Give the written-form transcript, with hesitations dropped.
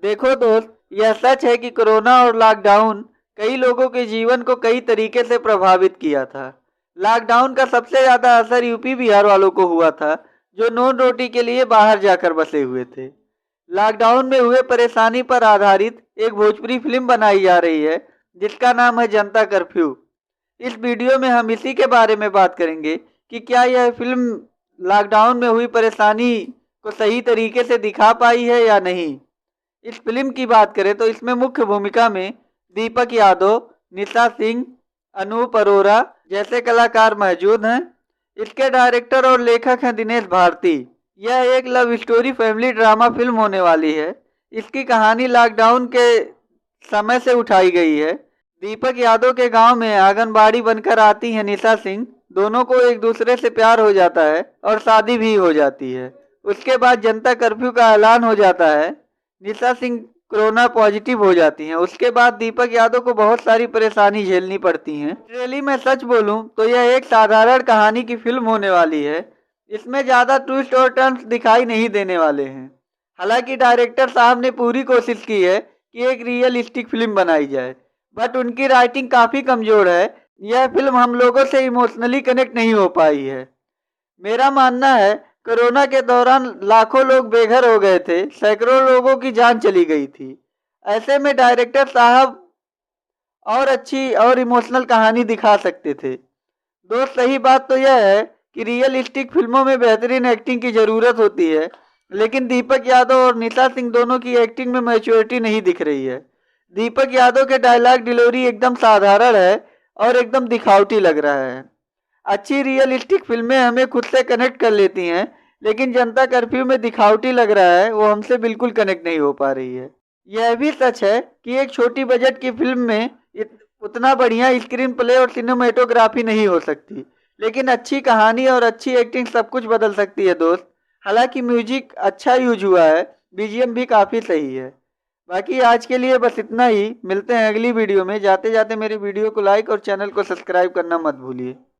देखो दोस्त, यह सच है कि कोरोना और लॉकडाउन कई लोगों के जीवन को कई तरीके से प्रभावित किया था। लॉकडाउन का सबसे ज़्यादा असर यूपी बिहार वालों को हुआ था, जो नॉन रोटी के लिए बाहर जाकर बसे हुए थे। लॉकडाउन में हुए परेशानी पर आधारित एक भोजपुरी फिल्म बनाई जा रही है, जिसका नाम है जनता कर्फ्यू। इस वीडियो में हम इसी के बारे में बात करेंगे कि क्या यह फिल्म लॉकडाउन में हुई परेशानी को सही तरीके से दिखा पाई है या नहीं। इस फिल्म की बात करें तो इसमें मुख्य भूमिका में दीपक यादव, निशा सिंह, अनूप अरोरा जैसे कलाकार मौजूद हैं। इसके डायरेक्टर और लेखक हैं दिनेश भारती। यह एक love story family drama film होने वाली है। इसकी कहानी लॉकडाउन के समय से उठाई गई है। दीपक यादव के गांव में आंगनबाड़ी बनकर आती हैं निशा सिंह। दोनों को एक दूसरे से प्यार हो जाता है और शादी भी हो जाती है। उसके बाद जनता कर्फ्यू का ऐलान हो जाता है। निशा सिंह कोरोना पॉजिटिव हो जाती हैं। उसके बाद दीपक यादव को बहुत सारी परेशानी झेलनी पड़ती हैं। रियली मैं सच बोलूं तो यह एक साधारण कहानी की फिल्म होने वाली है। इसमें ज़्यादा ट्विस्ट और टर्न्स दिखाई नहीं देने वाले हैं। हालांकि डायरेक्टर साहब ने पूरी कोशिश की है कि एक रियलिस्टिक फिल्म बनाई जाए, बट उनकी राइटिंग काफ़ी कमज़ोर है। यह फिल्म हम लोगों से इमोशनली कनेक्ट नहीं हो पाई है। मेरा मानना है कोरोना के दौरान लाखों लोग बेघर हो गए थे, सैकड़ों लोगों की जान चली गई थी। ऐसे में डायरेक्टर साहब और अच्छी और इमोशनल कहानी दिखा सकते थे। दोस्त, सही बात तो यह है कि रियलिस्टिक फिल्मों में बेहतरीन एक्टिंग की ज़रूरत होती है, लेकिन दीपक यादव और निशा सिंह दोनों की एक्टिंग में मैच्योरिटी नहीं दिख रही है। दीपक यादव के डायलॉग डिलीवरी एकदम साधारण है और एकदम दिखावटी लग रहा है। अच्छी रियलिस्टिक फिल्में हमें खुद से कनेक्ट कर लेती हैं, लेकिन जनता कर्फ्यू में दिखावटी लग रहा है, वो हमसे बिल्कुल कनेक्ट नहीं हो पा रही है। यह भी सच है कि एक छोटी बजट की फिल्म में उतना बढ़िया स्क्रीन प्ले और सिनेमेटोग्राफी नहीं हो सकती, लेकिन अच्छी कहानी और अच्छी एक्टिंग सब कुछ बदल सकती है दोस्त। हालांकि म्यूजिक अच्छा यूज हुआ है, बीजीएम भी काफ़ी सही है। बाकी आज के लिए बस इतना ही। मिलते हैं अगली वीडियो में। जाते जाते मेरे वीडियो को लाइक और चैनल को सब्सक्राइब करना मत भूलिए।